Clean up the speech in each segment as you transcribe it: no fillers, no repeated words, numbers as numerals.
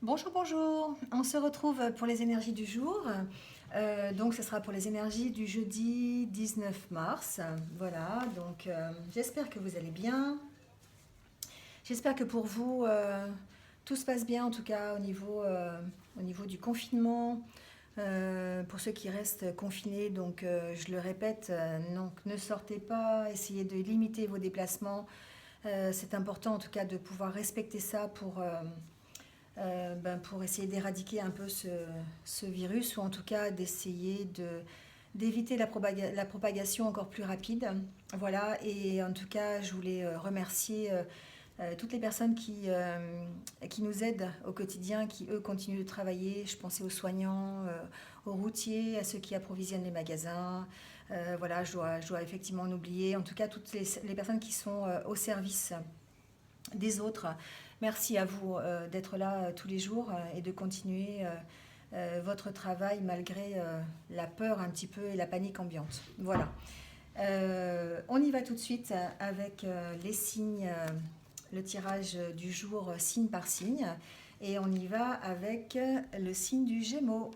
Bonjour, bonjour. On se retrouve pour les énergies du jour. Donc, ce sera pour les énergies du jeudi 19 mars. Voilà, donc j'espère que vous allez bien. J'espère que pour vous, tout se passe bien, en tout cas au niveau du confinement. Pour ceux qui restent confinés, donc je le répète, donc, ne sortez pas, essayez de limiter vos déplacements. C'est important en tout cas de pouvoir respecter ça pour essayer d'éradiquer un peu ce virus ou en tout cas d'éviter la propagation encore plus rapide. Voilà, et en tout cas, je voulais remercier toutes les personnes qui nous aident au quotidien, qui eux continuent de travailler. Je pensais aux soignants, aux routiers, à ceux qui approvisionnent les magasins. Voilà, je dois effectivement en oublier. En tout cas, toutes les personnes qui sont au service des autres. Merci à vous d'être là tous les jours et de continuer votre travail malgré la peur un petit peu et la panique ambiante. Voilà. On y va tout de suite avec les signes, le tirage du jour signe par signe. Et on y va avec le signe du Gémeaux.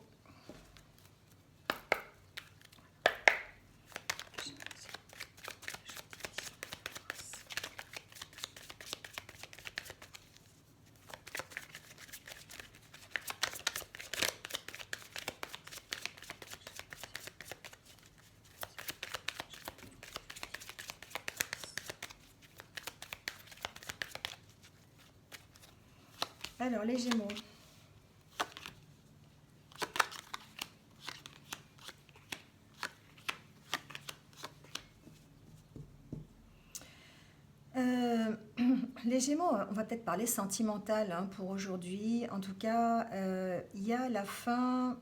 Alors, les Gémeaux. Les Gémeaux, on va peut-être parler sentimental hein, pour aujourd'hui. En tout cas, il y a la fin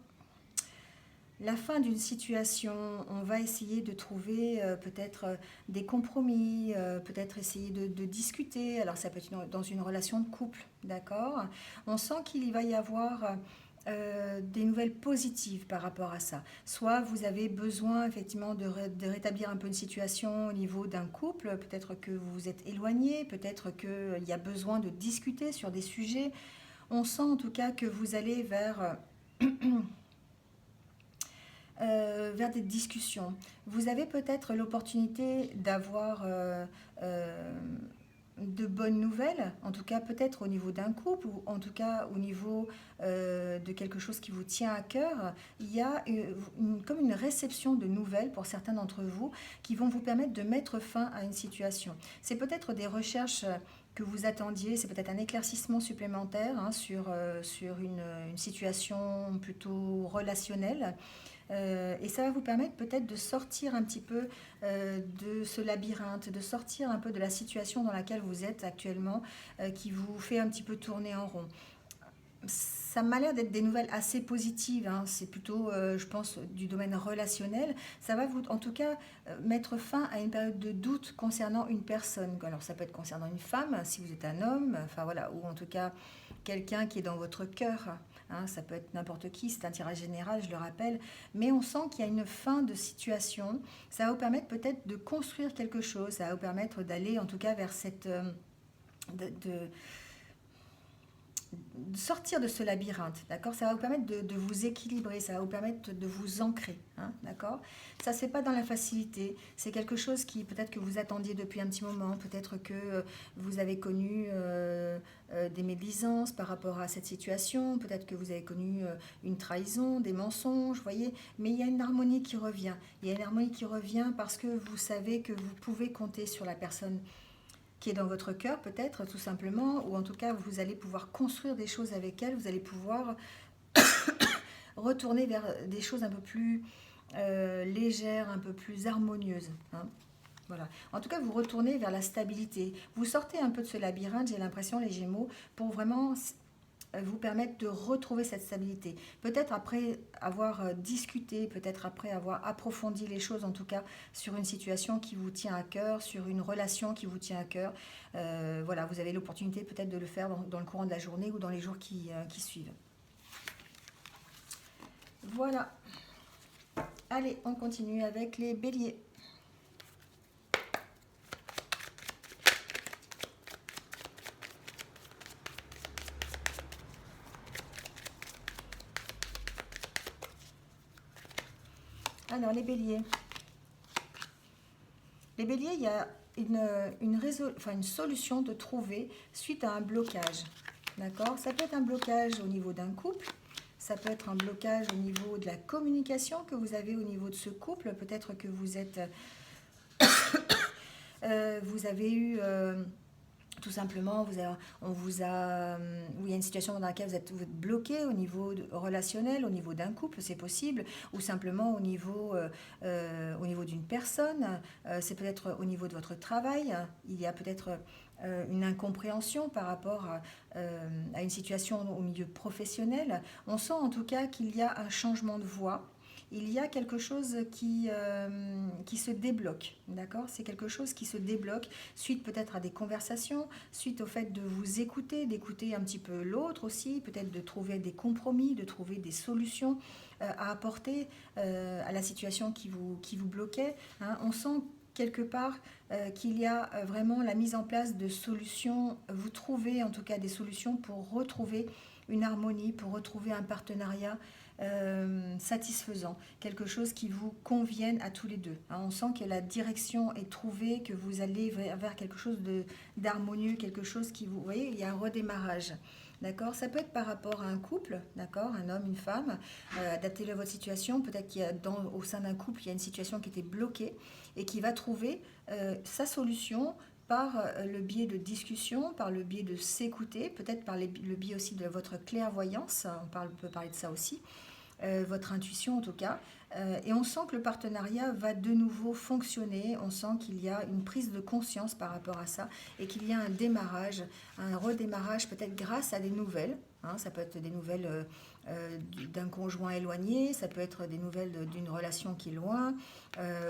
d'une situation. On va essayer de trouver peut-être des compromis, peut-être essayer de discuter. Alors ça peut être dans une relation de couple, d'accord. On sent qu'il va y avoir des nouvelles positives par rapport à ça. Soit vous avez besoin effectivement de rétablir un peu une situation au niveau d'un couple, peut-être que vous vous êtes éloigné, peut-être qu'il y a besoin de discuter sur des sujets. On sent en tout cas que vous allez vers des discussions. Vous avez peut-être l'opportunité d'avoir de bonnes nouvelles, en tout cas peut-être au niveau d'un couple ou en tout cas au niveau de quelque chose qui vous tient à cœur. Il y a comme une réception de nouvelles pour certains d'entre vous qui vont vous permettre de mettre fin à une situation. C'est peut-être des recherches que vous attendiez, c'est peut-être un éclaircissement supplémentaire hein, sur une situation plutôt relationnelle. Et ça va vous permettre peut-être de sortir un petit peu de ce labyrinthe, de sortir un peu de la situation dans laquelle vous êtes actuellement, qui vous fait un petit peu tourner en rond. Ça m'a l'air d'être des nouvelles assez positives, hein. C'est plutôt, je pense, du domaine relationnel. Ça va vous, en tout cas, mettre fin à une période de doute concernant une personne. Alors ça peut être concernant une femme, si vous êtes un homme, enfin voilà, ou en tout cas quelqu'un qui est dans votre cœur. Hein, ça peut être n'importe qui, c'est un tirage général, je le rappelle. Mais on sent qu'il y a une fin de situation. Ça va vous permettre peut-être de construire quelque chose. Ça va vous permettre d'aller en tout cas vers cette... de sortir de ce labyrinthe, d'accord. Ça va vous permettre de vous équilibrer, ça va vous permettre de vous ancrer, hein, d'accord. Ça se fait pas dans la facilité, c'est quelque chose qui peut-être que vous attendiez depuis un petit moment, peut-être que vous avez connu des médisances par rapport à cette situation, peut-être que vous avez connu une trahison, des mensonges, vous voyez, mais il y a une harmonie qui revient, il y a une harmonie qui revient parce que vous savez que vous pouvez compter sur la personne qui est dans votre cœur peut-être tout simplement, ou en tout cas vous allez pouvoir construire des choses avec elle, vous allez pouvoir retourner vers des choses un peu plus légères, un peu plus harmonieuses. Hein. Voilà. En tout cas, vous retournez vers la stabilité. Vous sortez un peu de ce labyrinthe, j'ai l'impression, les Gémeaux, pour vraiment vous permettre de retrouver cette stabilité. Peut-être après avoir discuté, peut-être après avoir approfondi les choses, en tout cas sur une situation qui vous tient à cœur, sur une relation qui vous tient à cœur. Voilà, vous avez l'opportunité peut-être de le faire dans le courant de la journée ou dans les jours qui suivent. Voilà. Allez, on continue avec les béliers. Alors, les béliers. Les béliers, il y a une solution de trouver suite à un blocage. D'accord? Ça peut être un blocage au niveau d'un couple. Ça peut être un blocage au niveau de la communication que vous avez au niveau de ce couple. Peut-être que vous êtes... vous avez eu... tout simplement, on vous a, où il y a une situation dans laquelle vous êtes bloqué au niveau relationnel, au niveau d'un couple, c'est possible, ou simplement au niveau d'une personne. C'est peut-être au niveau de votre travail. Il y a peut-être une incompréhension par rapport à une situation au milieu professionnel. On sent en tout cas qu'il y a un changement de voie. Il y a quelque chose qui se débloque, d'accord? C'est quelque chose qui se débloque suite peut-être à des conversations, suite au fait de vous écouter, d'écouter un petit peu l'autre aussi, peut-être de trouver des compromis, de trouver des solutions à apporter à la situation qui vous bloquait. Hein. On sent quelque part qu'il y a vraiment la mise en place de solutions. Vous trouvez en tout cas des solutions pour retrouver une harmonie, pour retrouver un partenariat satisfaisant, quelque chose qui vous convienne à tous les deux. Hein, on sent que la direction est trouvée, que vous allez vers quelque chose d'harmonieux, quelque chose qui vous... Vous voyez, il y a un redémarrage. D'accord? Ça peut être par rapport à un couple, d'accord? Un homme, une femme. Adaptez-le à votre situation. Peut-être qu'il y a au sein d'un couple, il y a une situation qui était bloquée et qui va trouver sa solution par le biais de discussion, par le biais de s'écouter, peut-être par le biais aussi de votre clairvoyance, on peut parler de ça aussi, votre intuition en tout cas, et on sent que le partenariat va de nouveau fonctionner, on sent qu'il y a une prise de conscience par rapport à ça, et qu'il y a un démarrage, un redémarrage peut-être grâce à des nouvelles, hein, ça peut être des nouvelles d'un conjoint éloigné, ça peut être des nouvelles d'une relation qui est loin,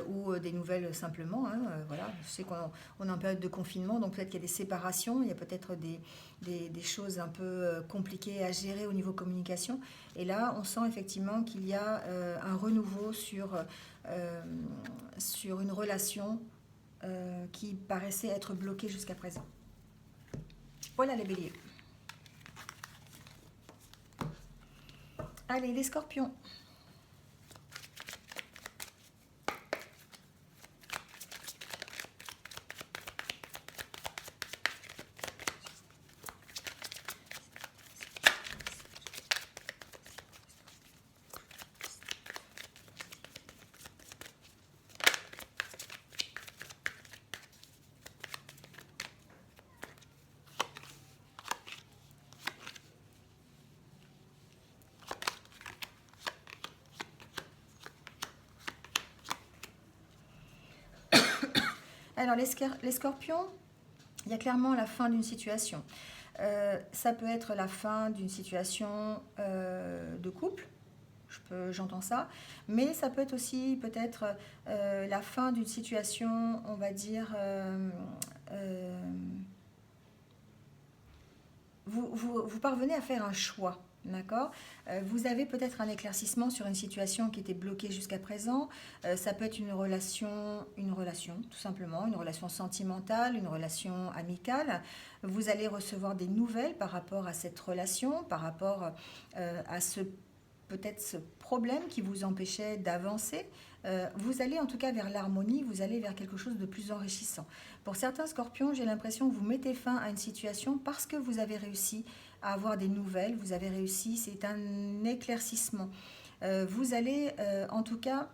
ou des nouvelles simplement, hein, voilà. Je sais qu'on est en période de confinement, donc peut-être qu'il y a des séparations, il y a peut-être des choses un peu compliquées à gérer au niveau communication, et là on sent effectivement qu'il y a un renouveau sur une relation qui paraissait être bloquée jusqu'à présent. Voilà les béliers. Allez, les scorpions. Alors, les scorpions, il y a clairement la fin d'une situation. Ça peut être la fin d'une situation de couple, j'entends ça, mais ça peut être aussi peut-être la fin d'une situation, on va dire, vous parvenez à faire un choix. D'accord? Vous avez peut-être un éclaircissement sur une situation qui était bloquée jusqu'à présent. Ça peut être une relation, tout simplement, une relation sentimentale, une relation amicale. Vous allez recevoir des nouvelles par rapport à cette relation, par rapport à peut-être ce problème qui vous empêchait d'avancer. Vous allez en tout cas vers l'harmonie, vous allez vers quelque chose de plus enrichissant. Pour certains scorpions, j'ai l'impression que vous mettez fin à une situation parce que vous avez réussi à avoir des nouvelles, vous avez réussi, c'est un éclaircissement. Vous allez en tout cas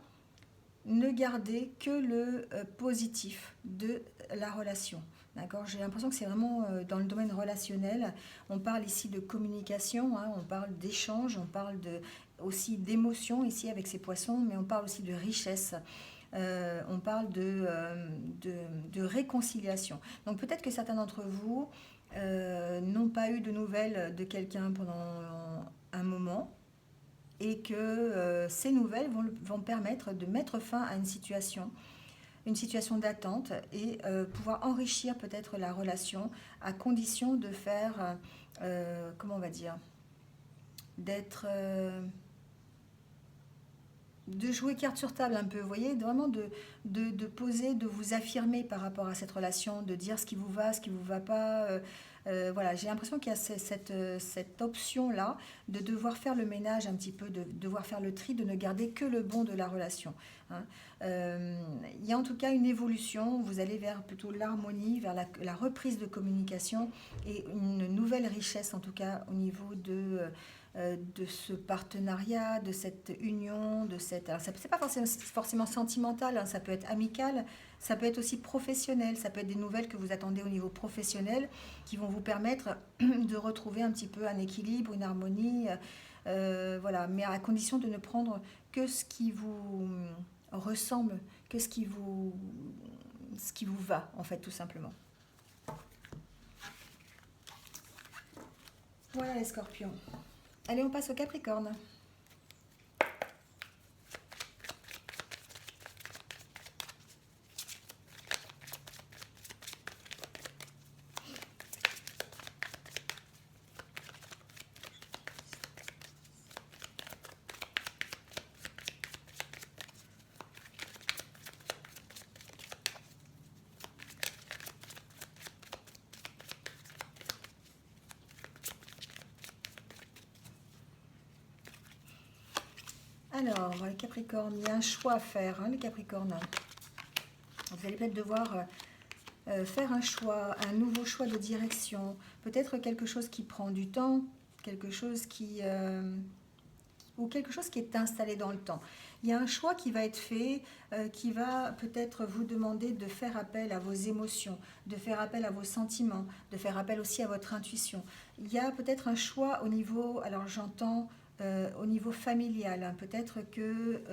ne garder que le positif de la relation. D'accord? J'ai l'impression que c'est vraiment dans le domaine relationnel. On parle ici de communication, hein, on parle d'échange, on parle aussi d'émotion ici avec ces poissons, mais on parle aussi de richesse. On parle de réconciliation. Donc peut-être que certains d'entre vous n'ont pas eu de nouvelles de quelqu'un pendant un moment et que ces nouvelles vont permettre de mettre fin à une situation d'attente et pouvoir enrichir peut-être la relation à condition de faire, comment on va dire, de jouer carte sur table un peu, vous voyez, vraiment de poser, de vous affirmer par rapport à cette relation, de dire ce qui vous va pas, Voilà, j'ai l'impression qu'il y a cette option-là de devoir faire le ménage un petit peu, de devoir faire le tri, de ne garder que le bon de la relation. Hein. Il y a en tout cas une évolution, vous allez vers plutôt l'harmonie, vers la reprise de communication et une nouvelle richesse en tout cas au niveau de ce partenariat, de cette union, de cette... Alors, c'est pas forcément sentimental, hein, ça peut être amical, ça peut être aussi professionnel, ça peut être des nouvelles que vous attendez au niveau professionnel qui vont vous permettre de retrouver un petit peu un équilibre, une harmonie, voilà, mais à condition de ne prendre que ce qui vous ressemble, que ce qui vous va, en fait, tout simplement. Voilà les scorpions. Allez, on passe au Capricorne. Alors, les Capricornes, il y a un choix à faire, hein, les Capricornes. Vous allez peut-être devoir faire un choix, un nouveau choix de direction. Peut-être quelque chose qui prend du temps, quelque chose ou quelque chose qui est installé dans le temps. Il y a un choix qui va être fait, qui va peut-être vous demander de faire appel à vos émotions, de faire appel à vos sentiments, de faire appel aussi à votre intuition. Il y a peut-être un choix au niveau, alors j'entends au niveau familial, hein, peut-être que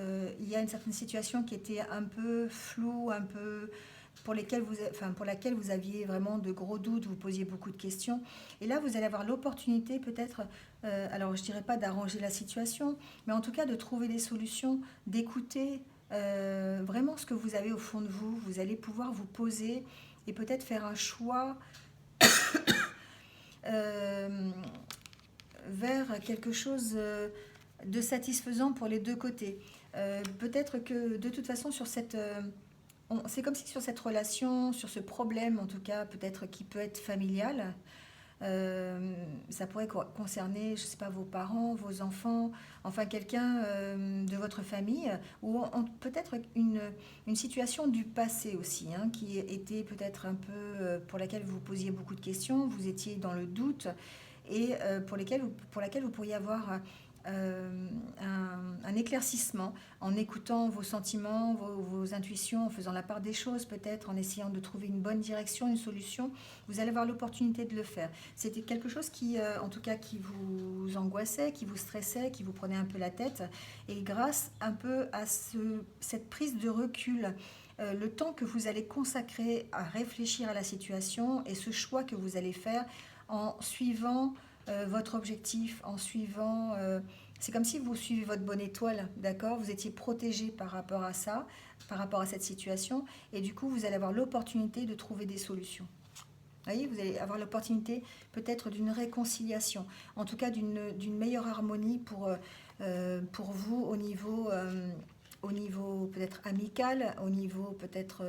il y a une certaine situation qui était un peu floue, un peu pour laquelle vous aviez vraiment de gros doutes, vous posiez beaucoup de questions. Et là, vous allez avoir l'opportunité peut-être, alors je ne dirais pas d'arranger la situation, mais en tout cas de trouver des solutions, d'écouter vraiment ce que vous avez au fond de vous. Vous allez pouvoir vous poser et peut-être faire un choix euh, vers quelque chose de satisfaisant pour les deux côtés. Peut-être que de toute façon sur c'est comme si sur cette relation, sur ce problème en tout cas, peut-être qui peut être familial, ça pourrait concerner, je ne sais pas, vos parents, vos enfants, enfin quelqu'un de votre famille, ou peut-être une situation du passé aussi, hein, qui était peut-être un peu, pour laquelle vous posiez beaucoup de questions, vous étiez dans le doute, et pour laquelle vous pourriez avoir un éclaircissement en écoutant vos sentiments, vos intuitions, en faisant la part des choses peut-être, en essayant de trouver une bonne direction, une solution. Vous allez avoir l'opportunité de le faire. C'était quelque chose qui, en tout cas, qui vous angoissait, qui vous stressait, qui vous prenait un peu la tête. Et grâce un peu à cette prise de recul, le temps que vous allez consacrer à réfléchir à la situation et ce choix que vous allez faire en suivant votre objectif, en suivant... c'est comme si vous suivez votre bonne étoile, d'accord? Vous étiez protégé par rapport à ça, par rapport à cette situation, et du coup, vous allez avoir l'opportunité de trouver des solutions. Vous voyez, vous allez avoir l'opportunité peut-être d'une réconciliation, en tout cas d'une meilleure harmonie pour vous au niveau peut-être amical, au niveau peut-être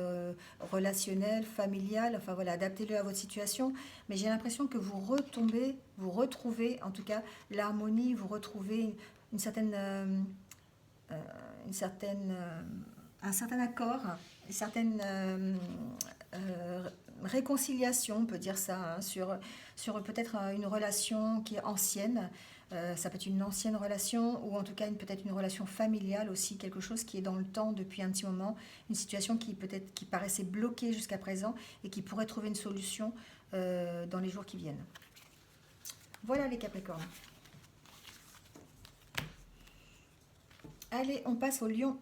relationnel, familial, enfin voilà, adaptez-le à votre situation. Mais j'ai l'impression que vous retrouvez en tout cas l'harmonie, vous retrouvez une certaine, euh, une certaine, un certain accord, une certaine réconciliation, on peut dire ça, hein, sur peut-être une relation qui est ancienne. Ça peut être une ancienne relation ou en tout cas peut-être une relation familiale aussi, quelque chose qui est dans le temps depuis un petit moment, une situation qui paraissait bloquée jusqu'à présent et qui pourrait trouver une solution dans les jours qui viennent. Voilà les Capricornes. Allez, on passe au Lion.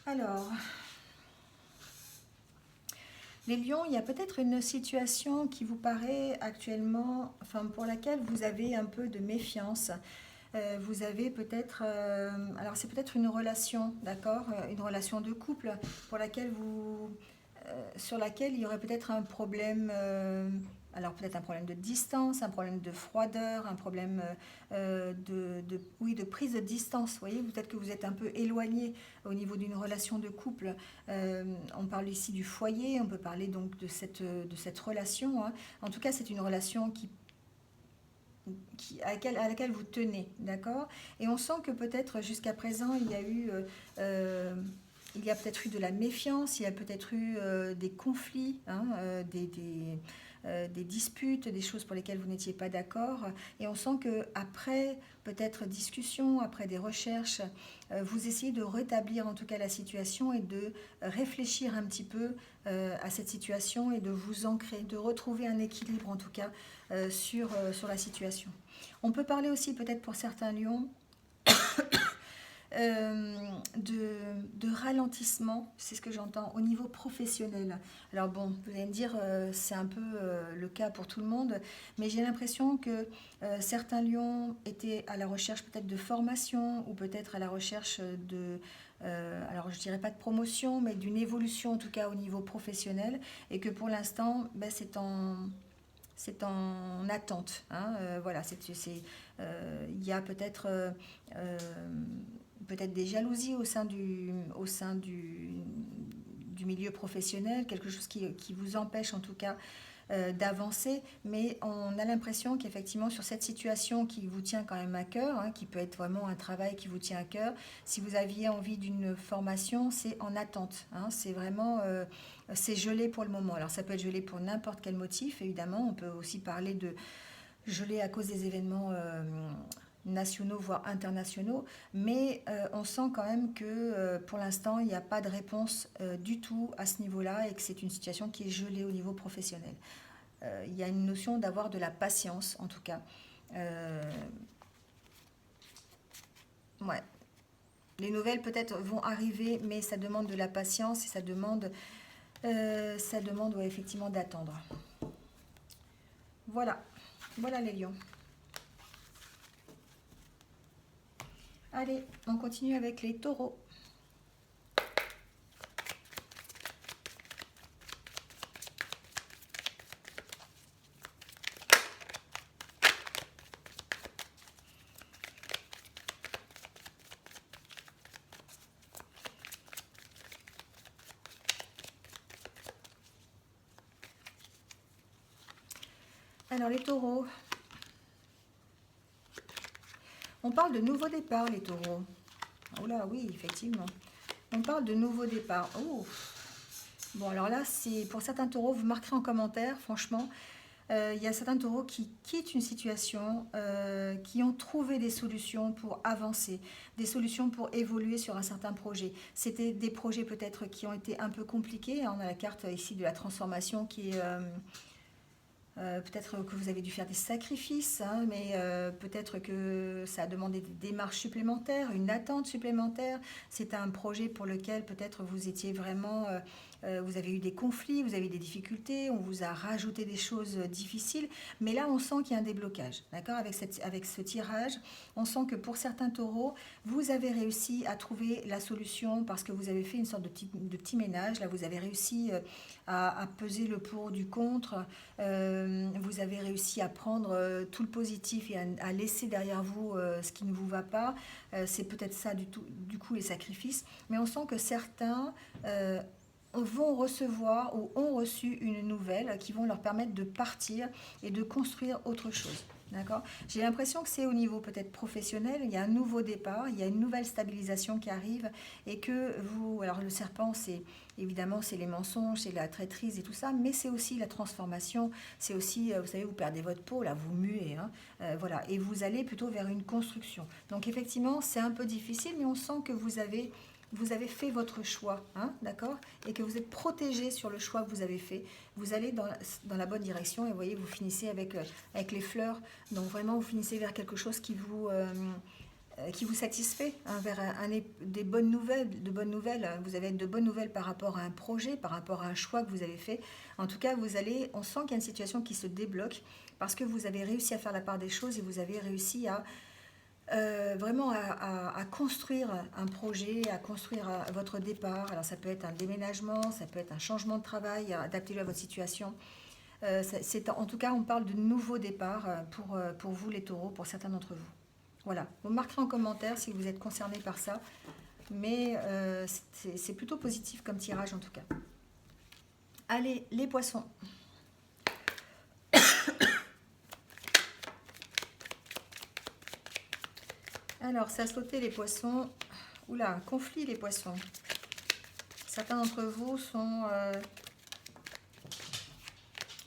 Alors, Les lions, il y a peut-être une situation qui vous paraît actuellement, enfin pour laquelle vous avez un peu de méfiance. Vous avez peut-être, alors c'est peut-être une relation, d'accord, une relation de couple pour laquelle sur laquelle il y aurait peut-être un problème, alors peut-être un problème de distance, un problème de froideur, un problème oui, de prise de distance. Vous voyez, peut-être que vous êtes un peu éloigné au niveau d'une relation de couple. On parle ici du foyer, on peut parler donc de cette relation, hein. En tout cas, c'est une relation à laquelle vous tenez, d'accord? Et on sent que peut-être jusqu'à présent, il y a peut-être eu de la méfiance, il y a peut-être eu des conflits, hein, des disputes, des choses pour lesquelles vous n'étiez pas d'accord. Et on sent que après peut-être discussion, après des recherches, vous essayez de rétablir en tout cas la situation et de réfléchir un petit peu à cette situation et de vous ancrer, de retrouver un équilibre en tout cas sur la situation. On peut parler aussi peut-être pour certains lions de ralentissement, c'est ce que j'entends, au niveau professionnel. Alors bon, vous allez me dire, c'est un peu le cas pour tout le monde, mais j'ai l'impression que certains lions étaient à la recherche peut-être de formation ou peut-être à la recherche alors je dirais pas de promotion, mais d'une évolution en tout cas au niveau professionnel, et que pour l'instant, ben, c'est en attente, hein. Voilà, il y a euh, peut-être des jalousies au sein du milieu professionnel, quelque chose qui vous empêche en tout cas d'avancer, mais on a l'impression qu'effectivement sur cette situation qui vous tient quand même à cœur, hein, qui peut être vraiment un travail qui vous tient à cœur, si vous aviez envie d'une formation, c'est en attente, hein, c'est vraiment c'est gelé pour le moment. Alors ça peut être gelé pour n'importe quel motif, évidemment, on peut aussi parler de gelé à cause des événements nationaux, voire internationaux, mais on sent quand même que pour l'instant, il n'y a pas de réponse du tout à ce niveau-là et que c'est une situation qui est gelée au niveau professionnel. Il y a une notion d'avoir de la patience, en tout cas. Euh, ouais. Les nouvelles peut-être vont arriver, mais ça demande de la patience et ça demande ouais, effectivement d'attendre. Voilà, voilà les lions. Allez, on continue avec les taureaux. Alors les taureaux, on parle de nouveau départ les taureaux. Oh là oui, effectivement. On parle de nouveau départ. Oh. Bon alors là, c'est pour certains taureaux, vous marquerez en commentaire, franchement, il y a certains taureaux qui quittent une situation, qui ont trouvé des solutions pour avancer, des solutions pour évoluer sur un certain projet. C'était des projets peut-être qui ont été un peu compliqués, hein. On a la carte ici de la transformation qui est peut-être que vous avez dû faire des sacrifices, hein, mais peut-être que ça a demandé des démarches supplémentaires, une attente supplémentaire. C'est un projet pour lequel peut-être vous étiez vraiment, vous avez eu des conflits, vous avez eu des difficultés, on vous a rajouté des choses difficiles, mais là on sent qu'il y a un déblocage, d'accord, avec ce tirage. On sent que pour certains taureaux, vous avez réussi à trouver la solution parce que vous avez fait une sorte de petit ménage. Là, vous avez réussi à peser le pour du contre. Vous avez réussi à prendre tout le positif et à laisser derrière vous ce qui ne vous va pas. C'est peut-être ça du coup les sacrifices. Mais on sent que certains vont recevoir ou ont reçu une nouvelle qui vont leur permettre de partir et de construire autre chose. D'accord. J'ai l'impression que c'est au niveau peut-être professionnel, il y a un nouveau départ, il y a une nouvelle stabilisation qui arrive et que vous, alors le serpent c'est évidemment c'est les mensonges, c'est la traîtrise et tout ça, mais c'est aussi la transformation, c'est aussi, vous savez, vous perdez votre peau, là vous muez, hein, voilà, et vous allez plutôt vers une construction. Donc effectivement c'est un peu difficile, mais on sent que vous avez fait votre choix, hein, d'accord, et que vous êtes protégé sur le choix que vous avez fait. Vous allez dans la bonne direction et vous voyez, vous finissez avec les fleurs. Donc vraiment, vous finissez vers quelque chose qui vous satisfait, hein, vers des bonnes nouvelles, de bonnes nouvelles. Vous avez de bonnes nouvelles par rapport à un projet, par rapport à un choix que vous avez fait. En tout cas, on sent qu'il y a une situation qui se débloque parce que vous avez réussi à faire la part des choses et vous avez réussi à vraiment à construire un projet, à construire votre départ. Alors ça peut être un déménagement, ça peut être un changement de travail, adapté à votre situation. En tout cas, on parle de nouveaux départs pour vous les taureaux, pour certains d'entre vous. Voilà, vous marquerez en commentaire si vous êtes concerné par ça, mais c'est plutôt positif comme tirage en tout cas. Allez, les poissons. Alors, ça a sauté les poissons. Oula, conflit les poissons. Certains d'entre vous sont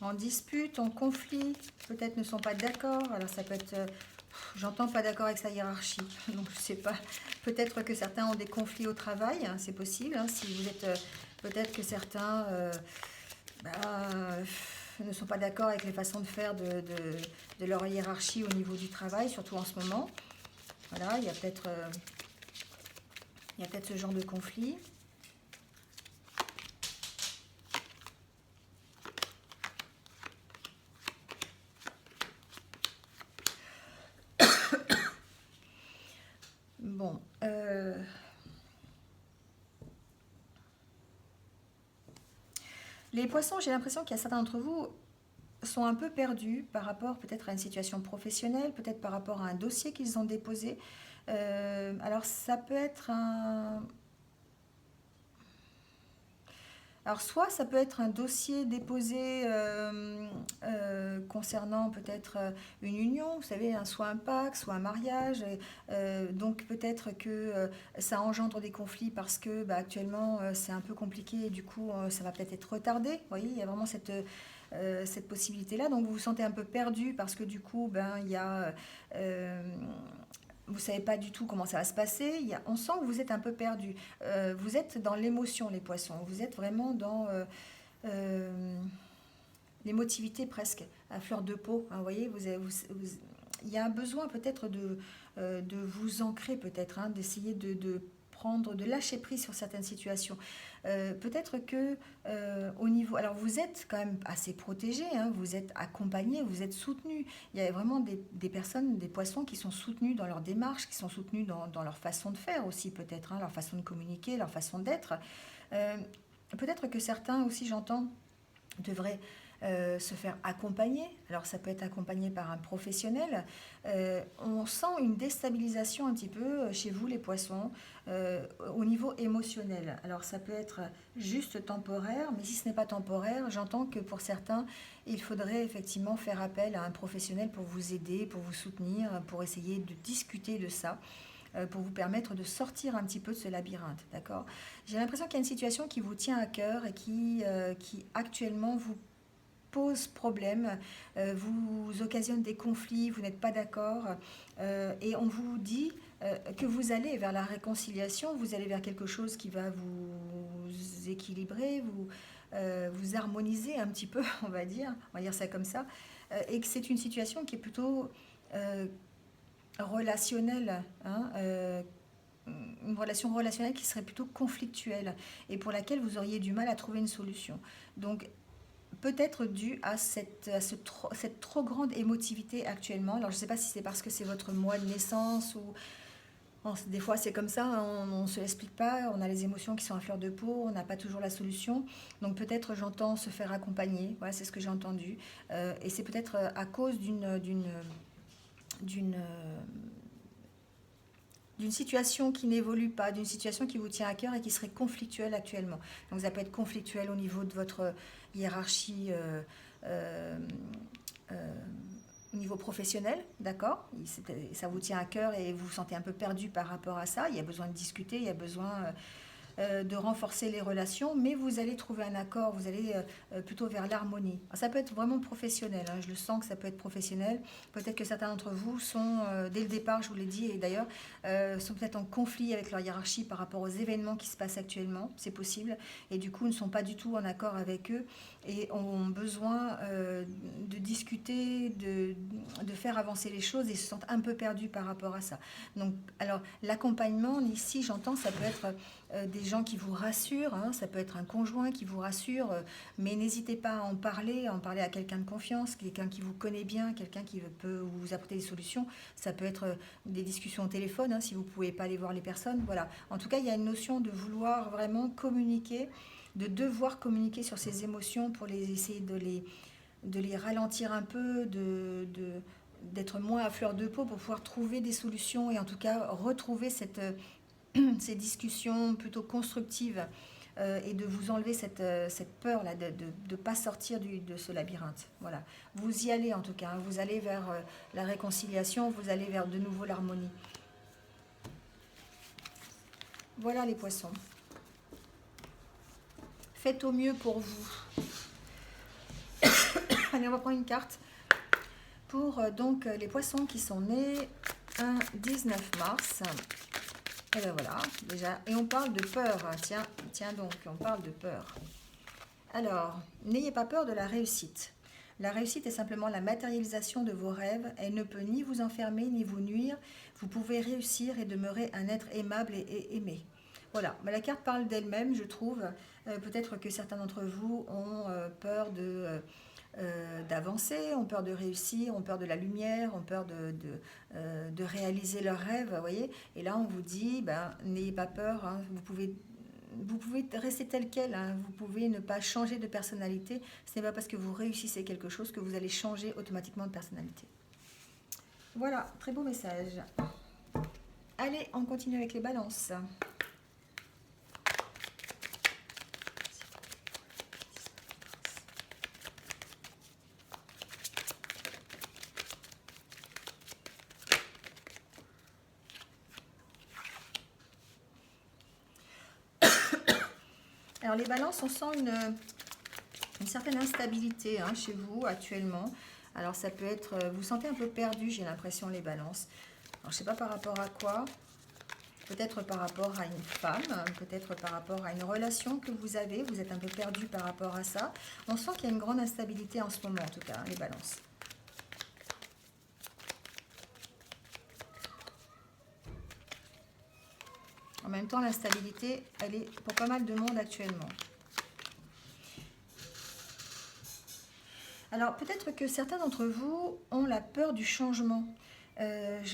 en dispute, en conflit, peut-être ne sont pas d'accord. Alors ça peut être, j'entends pas d'accord avec sa hiérarchie, donc je sais pas. Peut-être que certains ont des conflits au travail, hein, c'est possible. Hein, si vous êtes, peut-être que certains ne sont pas d'accord avec les façons de faire de leur hiérarchie au niveau du travail, surtout en ce moment. Voilà, il y a peut-être ce genre de conflit. Bon, les poissons, j'ai l'impression qu'il y a certains d'entre vous sont un peu perdus par rapport peut-être à une situation professionnelle, peut-être par rapport à un dossier qu'ils ont déposé. Alors ça peut être Alors soit ça peut être un dossier déposé concernant peut-être une union, vous savez, hein, soit un pacte, soit un mariage. Donc peut-être que ça engendre des conflits parce que actuellement c'est un peu compliqué et du coup ça va peut-être être retardé. Vous voyez, il y a vraiment cette possibilité-là. Donc vous vous sentez un peu perdu parce que du coup, il y a vous ne savez pas du tout comment ça va se passer. On sent que vous êtes un peu perdu. Vous êtes dans l'émotion, les poissons. Vous êtes vraiment dans l'émotivité presque, à fleur de peau. Hein, vous voyez, il y a un besoin peut-être de vous ancrer, peut-être, hein, d'essayer de lâcher prise sur certaines situations. Peut-être que au niveau... Alors vous êtes quand même assez protégé, hein, vous êtes accompagné, vous êtes soutenu. Il y a vraiment des personnes, des poissons qui sont soutenus dans leur démarche, qui sont soutenus dans leur façon de faire aussi peut-être, hein, leur façon de communiquer, leur façon d'être. Peut-être que certains aussi, j'entends, devraient se faire accompagner. Alors ça peut être accompagné par un professionnel. On sent une déstabilisation un petit peu chez vous les poissons au niveau émotionnel. Alors ça peut être juste temporaire, mais si ce n'est pas temporaire, j'entends que pour certains, il faudrait effectivement faire appel à un professionnel pour vous aider, pour vous soutenir, pour essayer de discuter de ça, pour vous permettre de sortir un petit peu de ce labyrinthe, d'accord? J'ai l'impression qu'il y a une situation qui vous tient à cœur et qui actuellement vous pose problème, vous occasionne des conflits, vous n'êtes pas d'accord, et on vous dit que vous allez vers la réconciliation, vous allez vers quelque chose qui va vous équilibrer, vous harmoniser un petit peu, on va dire ça comme ça, et que c'est une situation qui est plutôt relationnelle, hein, une relation relationnelle qui serait plutôt conflictuelle et pour laquelle vous auriez du mal à trouver une solution. Donc, peut-être dû à cette trop grande émotivité actuellement. Alors, je ne sais pas si c'est parce que c'est votre mois de naissance ou... Bon, des fois, c'est comme ça, hein, on ne se l'explique pas, on a les émotions qui sont à fleur de peau, on n'a pas toujours la solution. Donc, peut-être j'entends se faire accompagner, voilà, c'est ce que j'ai entendu. Et c'est peut-être à cause d'une situation qui n'évolue pas, d'une situation qui vous tient à cœur et qui serait conflictuelle actuellement. Donc ça peut être conflictuel au niveau de votre hiérarchie au niveau professionnel, d'accord? Ça vous tient à cœur et vous vous sentez un peu perdu par rapport à ça. Il y a besoin de discuter, il y a besoin de renforcer les relations, mais vous allez trouver un accord, vous allez plutôt vers l'harmonie. Ça peut être vraiment professionnel, hein, je le sens que ça peut être professionnel. Peut-être que certains d'entre vous sont, dès le départ, je vous l'ai dit, et d'ailleurs, sont peut-être en conflit avec leur hiérarchie par rapport aux événements qui se passent actuellement, c'est possible, et du coup ne sont pas du tout en accord avec eux et ont besoin de discuter, de faire avancer les choses et se sentent un peu perdus par rapport à ça. Donc, alors, l'accompagnement, ici, j'entends, ça peut être des gens qui vous rassurent, hein, ça peut être un conjoint qui vous rassure, mais n'hésitez pas à en parler à quelqu'un de confiance, quelqu'un qui vous connaît bien, quelqu'un qui peut vous apporter des solutions. Ça peut être des discussions au téléphone, hein, si vous ne pouvez pas aller voir les personnes. Voilà. En tout cas, il y a une notion de vouloir vraiment communiquer, de devoir communiquer sur ses émotions pour essayer de les ralentir un peu, d'être moins à fleur de peau pour pouvoir trouver des solutions et en tout cas retrouver ces discussions plutôt constructives et de vous enlever cette peur-là de ne pas sortir de ce labyrinthe. Voilà. Vous y allez en tout cas, hein, vous allez vers la réconciliation, vous allez vers de nouveau l'harmonie. Voilà les poissons. Faites au mieux pour vous. Allez, on va prendre une carte pour donc les poissons qui sont nés un 19 mars. Et ben voilà, déjà. Et on parle de peur. Tiens donc, on parle de peur. Alors, n'ayez pas peur de la réussite. La réussite est simplement la matérialisation de vos rêves. Elle ne peut ni vous enfermer ni vous nuire. Vous pouvez réussir et demeurer un être aimable et aimé. Voilà, mais la carte parle d'elle-même, je trouve. Peut-être que certains d'entre vous ont peur d'avancer, ont peur de réussir, ont peur de la lumière, ont peur de réaliser leurs rêves, vous voyez. Et là, on vous dit, ben, n'ayez pas peur, hein, vous pouvez rester tel quel, hein, vous pouvez ne pas changer de personnalité. Ce n'est pas parce que vous réussissez quelque chose que vous allez changer automatiquement de personnalité. Voilà, très beau message. Allez, on continue avec les balances. Alors les balances, on sent une certaine instabilité hein, chez vous actuellement. Alors ça peut être, vous sentez un peu perdu, j'ai l'impression, les balances. Alors je ne sais pas par rapport à quoi. Peut-être par rapport à une femme, peut-être par rapport à une relation que vous avez. Vous êtes un peu perdu par rapport à ça. On sent qu'il y a une grande instabilité en ce moment, en tout cas, hein, les balances. En même temps, l'instabilité, elle est pour pas mal de monde actuellement. Alors, peut-être que certains d'entre vous ont la peur du changement. Je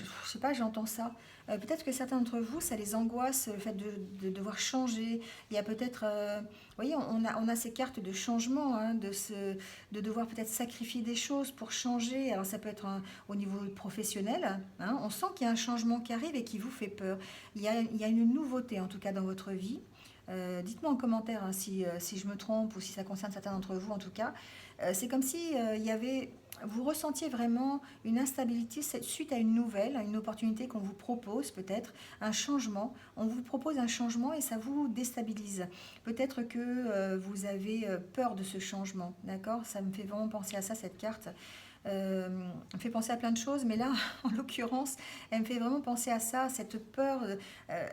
ne sais pas, j'entends ça. Peut-être que certains d'entre vous, ça les angoisse, le fait de devoir changer. Il y a peut-être, vous voyez, on a ces cartes de changement, hein, de devoir peut-être sacrifier des choses pour changer. Alors ça peut être au niveau professionnel. Hein, on sent qu'il y a un changement qui arrive et qui vous fait peur. Il y a une nouveauté, en tout cas, dans votre vie. Dites-moi en commentaire hein, si je me trompe ou si ça concerne certains d'entre vous, en tout cas. C'est comme si vous ressentiez vraiment une instabilité suite à une nouvelle, à une opportunité qu'on vous propose peut-être, un changement. On vous propose un changement et ça vous déstabilise. Peut-être que vous avez peur de ce changement, d'accord? Ça me fait vraiment penser à ça, cette carte. Me fait penser à plein de choses, mais là, en l'occurrence, elle me fait vraiment penser à ça, cette peur,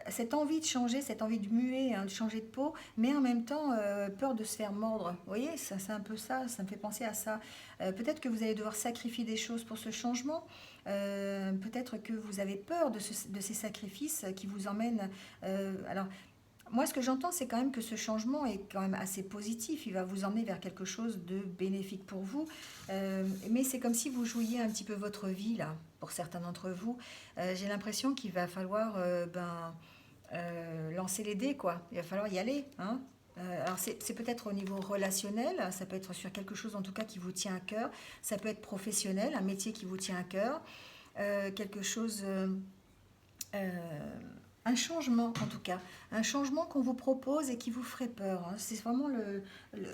cette envie de changer, cette envie de muer, hein, de changer de peau, mais en même temps, peur de se faire mordre. Vous voyez, c'est un peu ça, ça me fait penser à ça. Peut-être que vous allez devoir sacrifier des choses pour ce changement. Peut-être que vous avez peur de ces sacrifices qui vous emmènent... alors, moi, ce que j'entends, c'est quand même que ce changement est quand même assez positif. Il va vous emmener vers quelque chose de bénéfique pour vous. Mais c'est comme si vous jouiez un petit peu votre vie, là, pour certains d'entre vous. J'ai l'impression qu'il va falloir lancer les dés, quoi. Il va falloir y aller, hein. Alors c'est peut-être au niveau relationnel, ça peut être sur quelque chose en tout cas qui vous tient à cœur. Ça peut être professionnel, un métier qui vous tient à cœur. Quelque chose... Un changement, en tout cas. Un changement qu'on vous propose et qui vous ferait peur, hein. C'est vraiment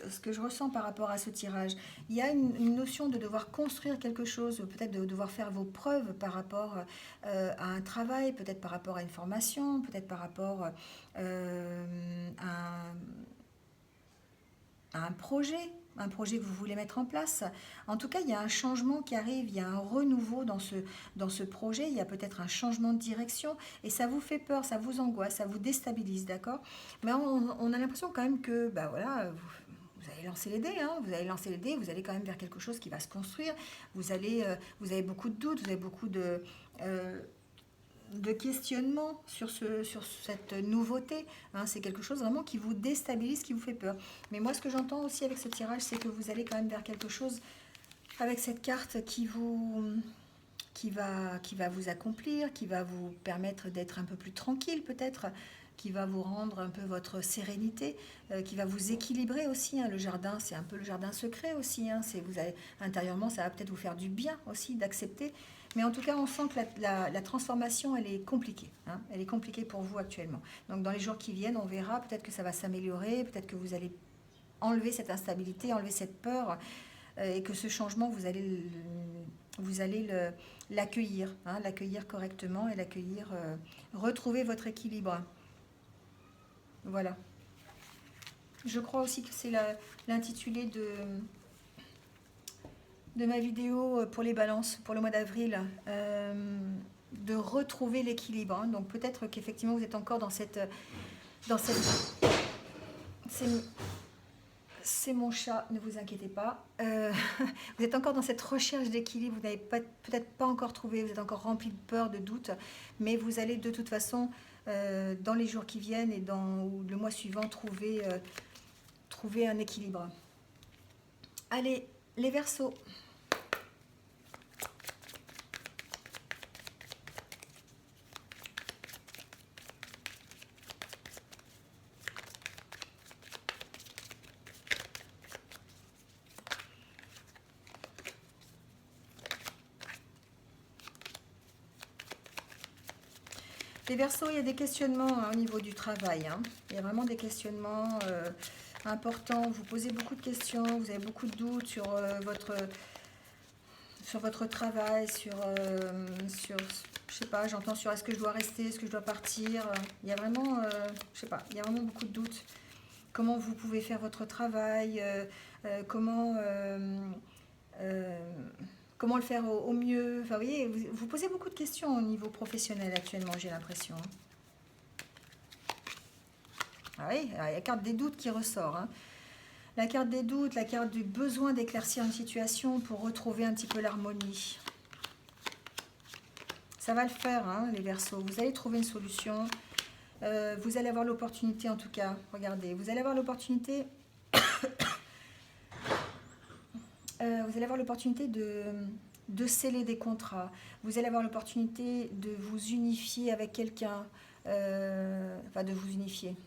ce que je ressens par rapport à ce tirage. Il y a une notion de devoir construire quelque chose, peut-être de devoir faire vos preuves par rapport à un travail, peut-être par rapport à une formation, peut-être par rapport à un projet que vous voulez mettre en place. En tout cas, il y a un changement qui arrive, il y a un renouveau dans ce projet, il y a peut-être un changement de direction et ça vous fait peur, ça vous angoisse, ça vous déstabilise, d'accord? Mais on a l'impression quand même que, bah voilà, vous allez lancer les dés, hein, vous allez lancer les dés, vous allez quand même vers quelque chose qui va se construire, vous avez beaucoup de doutes, vous avez beaucoup euh, de questionnement sur cette nouveauté, hein. C'est quelque chose vraiment qui vous déstabilise, qui vous fait peur. Mais moi, ce que j'entends aussi avec ce tirage, c'est que vous allez quand même vers quelque chose avec cette carte qui va vous accomplir, qui va vous permettre d'être un peu plus tranquille peut-être, qui va vous rendre un peu votre sérénité, qui va vous équilibrer aussi, hein. Le jardin, c'est un peu le jardin secret aussi, hein. Vous avez, intérieurement, ça va peut-être vous faire du bien aussi d'accepter. Mais en tout cas, on sent que la transformation, elle est compliquée, hein. Elle est compliquée pour vous actuellement. Donc dans les jours qui viennent, on verra, peut-être que ça va s'améliorer, peut-être que vous allez enlever cette instabilité, enlever cette peur, et que ce changement, vous allez l'accueillir, hein, l'accueillir correctement et l'accueillir, retrouver votre équilibre. Voilà. Je crois aussi que c'est l'intitulé de ma vidéo pour les balances, pour le mois d'avril, de retrouver l'équilibre, hein. Donc peut-être qu'effectivement vous êtes encore dans cette, c'est c'est mon chat, ne vous inquiétez pas. Vous êtes encore dans cette recherche d'équilibre, vous n'avez peut-être pas encore trouvé, vous êtes encore rempli de peur, de doute, mais vous allez de toute façon, dans les jours qui viennent et dans ou le mois suivant, trouver un équilibre. Allez, les Verseaux. Les Verseaux, il y a des questionnements, hein, au niveau du travail, hein. Il y a vraiment des questionnements importants. Vous posez beaucoup de questions, vous avez beaucoup de doutes sur votre travail, je sais pas, j'entends sur est-ce que je dois rester, est-ce que je dois partir. Il y a vraiment, je sais pas, il y a vraiment beaucoup de doutes. Comment vous pouvez faire votre travail, comment, euh, comment le faire au mieux. Enfin, vous voyez, vous posez beaucoup de questions au niveau professionnel actuellement, j'ai l'impression, hein. Ah oui, il y a la carte des doutes qui ressort, hein. La carte des doutes, la carte du besoin d'éclaircir une situation pour retrouver un petit peu l'harmonie. Ça va le faire, hein, les Verseaux. Vous allez trouver une solution. Vous allez avoir l'opportunité, en tout cas, regardez, vous allez avoir l'opportunité de sceller des contrats. Vous allez avoir l'opportunité de vous unifier avec quelqu'un, enfin de vous unifier.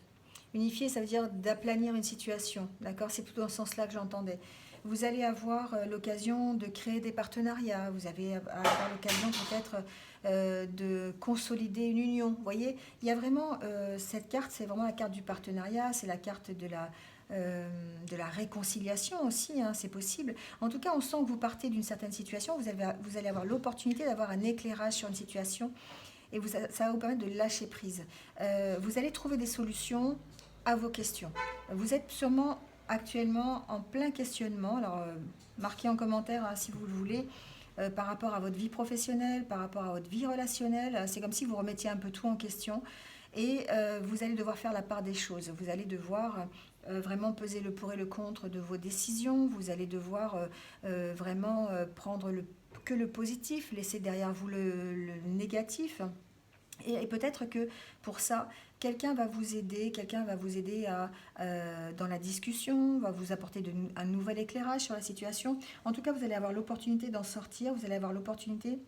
Unifier, ça veut dire d'aplanir une situation, d'accord? C'est plutôt dans ce sens-là que j'entendais. Vous allez avoir l'occasion de créer des partenariats, vous allez avoir l'occasion peut-être de consolider une union. Vous voyez, il y a vraiment cette carte, c'est vraiment la carte du partenariat, c'est la carte de la réconciliation aussi, hein, c'est possible. En tout cas, on sent que vous partez d'une certaine situation, vous allez avoir l'opportunité d'avoir un éclairage sur une situation et ça va vous permettre de lâcher prise. Vous allez trouver des solutions à vos questions. Vous êtes sûrement actuellement en plein questionnement, alors marquez en commentaire, hein, si vous le voulez, par rapport à votre vie professionnelle, par rapport à votre vie relationnelle. C'est comme si vous remettiez un peu tout en question et vous allez devoir faire la part des choses. Vous allez devoir vraiment peser le pour et le contre de vos décisions. Vous allez devoir vraiment prendre que le positif, laisser derrière vous le négatif. Et peut-être que pour ça, quelqu'un va vous aider dans la discussion, va vous apporter un nouvel éclairage sur la situation. En tout cas, vous allez avoir l'opportunité d'en sortir, vous allez avoir l'opportunité